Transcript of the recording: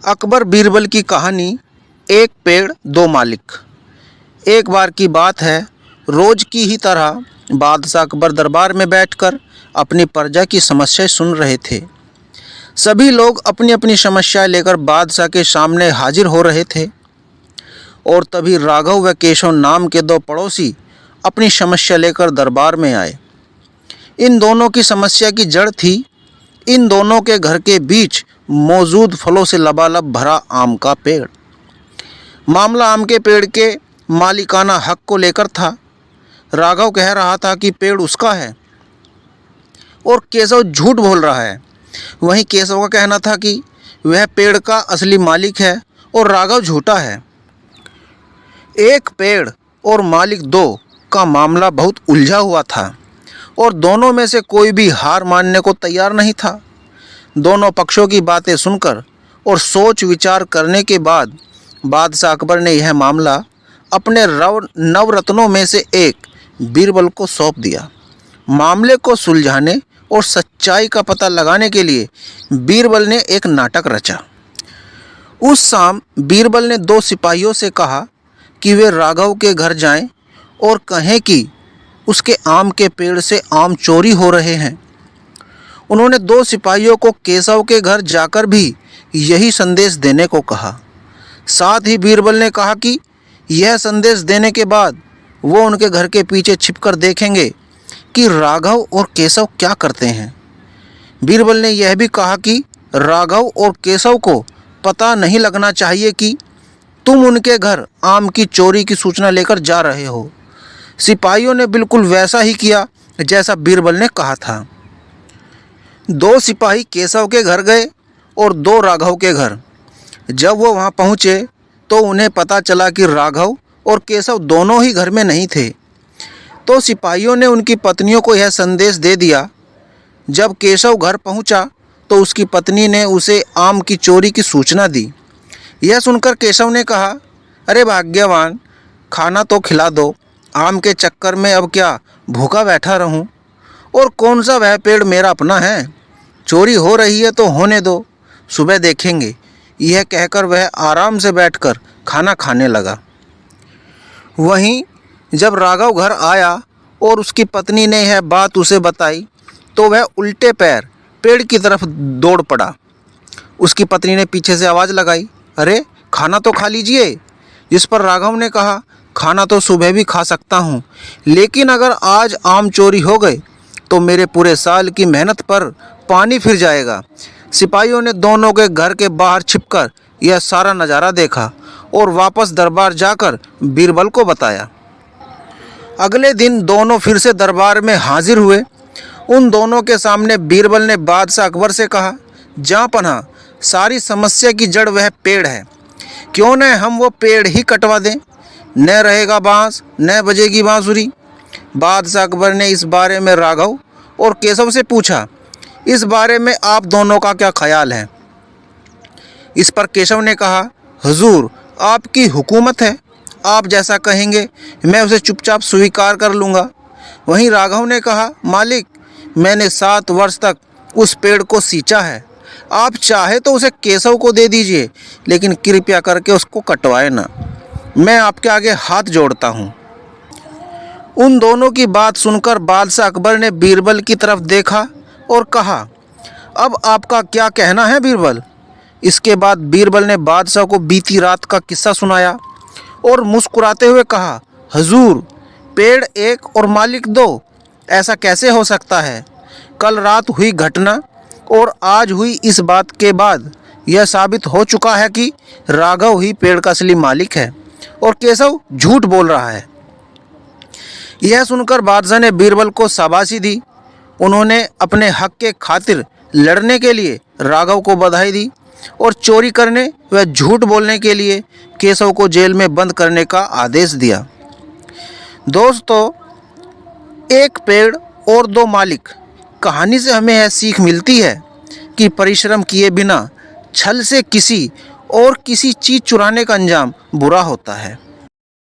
अकबर बीरबल की कहानी। एक पेड़ दो मालिक। एक बार की बात है, रोज की ही तरह बादशाह अकबर दरबार में बैठकर अपनी प्रजा की समस्याएं सुन रहे थे। सभी लोग अपनी अपनी समस्याएं लेकर बादशाह के सामने हाजिर हो रहे थे और तभी राघव व केशव नाम के दो पड़ोसी अपनी समस्या लेकर दरबार में आए। इन दोनों की समस्या की जड़ थी इन दोनों के घर के बीच मौजूद फलों से लबालब भरा आम का पेड़। मामला आम के पेड़ के मालिकाना हक को लेकर था। राघव कह रहा था कि पेड़ उसका है और केशव झूठ बोल रहा है। वहीं केशव का कहना था कि वह पेड़ का असली मालिक है और राघव झूठा है। एक पेड़ और मालिक दो का मामला बहुत उलझा हुआ था और दोनों में से कोई भी हार मानने को तैयार नहीं था। दोनों पक्षों की बातें सुनकर और सोच विचार करने के बाद बादशाह अकबर ने यह मामला अपने नवरत्नों में से एक बीरबल को सौंप दिया। मामले को सुलझाने और सच्चाई का पता लगाने के लिए बीरबल ने एक नाटक रचा। उस शाम बीरबल ने दो सिपाहियों से कहा कि वे राघव के घर जाएं और कहें कि उसके आम के पेड़ से आम चोरी हो रहे हैं। उन्होंने दो सिपाहियों को केशव के घर जाकर भी यही संदेश देने को कहा। साथ ही बीरबल ने कहा कि यह संदेश देने के बाद वो उनके घर के पीछे छिपकर देखेंगे कि राघव और केशव क्या करते हैं। बीरबल ने यह भी कहा कि राघव और केशव को पता नहीं लगना चाहिए कि तुम उनके घर आम की चोरी की सूचना लेकर जा रहे हो। सिपाहियों ने बिल्कुल वैसा ही किया जैसा बीरबल ने कहा था। दो सिपाही केशव के घर गए और दो राघव के घर। जब वो वहाँ पहुँचे तो उन्हें पता चला कि राघव और केशव दोनों ही घर में नहीं थे। तो सिपाहियों ने उनकी पत्नियों को यह संदेश दे दिया। जब केशव घर पहुँचा तो उसकी पत्नी ने उसे आम की चोरी की सूचना दी। यह सुनकर केशव ने कहा, अरे भाग्यवान, खाना तो खिला दो, आम के चक्कर में अब क्या भूखा बैठा रहूं? और कौन सा वह पेड़ मेरा अपना है? चोरी हो रही है तो होने दो, सुबह देखेंगे। यह कहकर वह आराम से बैठकर खाना खाने लगा। वहीं जब राघव घर आया और उसकी पत्नी ने यह बात उसे बताई तो वह उल्टे पैर पेड़ की तरफ दौड़ पड़ा। उसकी पत्नी ने पीछे से आवाज़ लगाई, अरे खाना तो खा लीजिए। जिस पर राघव ने कहा, खाना तो सुबह भी खा सकता हूँ, लेकिन अगर आज आम चोरी हो गए तो मेरे पूरे साल की मेहनत पर पानी फिर जाएगा। सिपाहियों ने दोनों के घर के बाहर छिपकर यह सारा नज़ारा देखा और वापस दरबार जाकर बीरबल को बताया। अगले दिन दोनों फिर से दरबार में हाजिर हुए। उन दोनों के सामने बीरबल ने बादशाह अकबर से कहा, जहाँ पनाह सारी समस्या की जड़ वह पेड़ है, क्यों न हम वो पेड़ ही कटवा दें। न रहेगा बांस न बजेगी बांसुरी। बादशाह अकबर ने इस बारे में राघव और केशव से पूछा, इस बारे में आप दोनों का क्या ख्याल है? इस पर केशव ने कहा, हुजूर, आपकी हुकूमत है, आप जैसा कहेंगे मैं उसे चुपचाप स्वीकार कर लूँगा। वहीं राघव ने कहा, मालिक, मैंने 7 वर्ष तक उस पेड़ को सींचा है, आप चाहे तो उसे केशव को दे दीजिए, लेकिन कृपया करके उसको कटवाए ना। मैं आपके आगे हाथ जोड़ता हूँ। उन दोनों की बात सुनकर बादशाह अकबर ने बीरबल की तरफ देखा और कहा, अब आपका क्या कहना है बीरबल? इसके बाद बीरबल ने बादशाह को बीती रात का किस्सा सुनाया और मुस्कुराते हुए कहा, हुजूर, पेड़ एक और मालिक दो, ऐसा कैसे हो सकता है? कल रात हुई घटना और आज हुई इस बात के बाद यह साबित हो चुका है कि राघव ही पेड़ का असली मालिक है और केशव झूठ बोल रहा है। यह सुनकर बादशाह ने बीरबल को शाबाशी दी। उन्होंने अपने हक के खातिर लड़ने के लिए राघव को बधाई दी और चोरी करने व झूठ बोलने के लिए केशव को जेल में बंद करने का आदेश दिया। दोस्तों, एक पेड़ और दो मालिक कहानी से हमें यह सीख मिलती है कि परिश्रम किए बिना छल से किसी चीज़ चुराने का अंजाम बुरा होता है।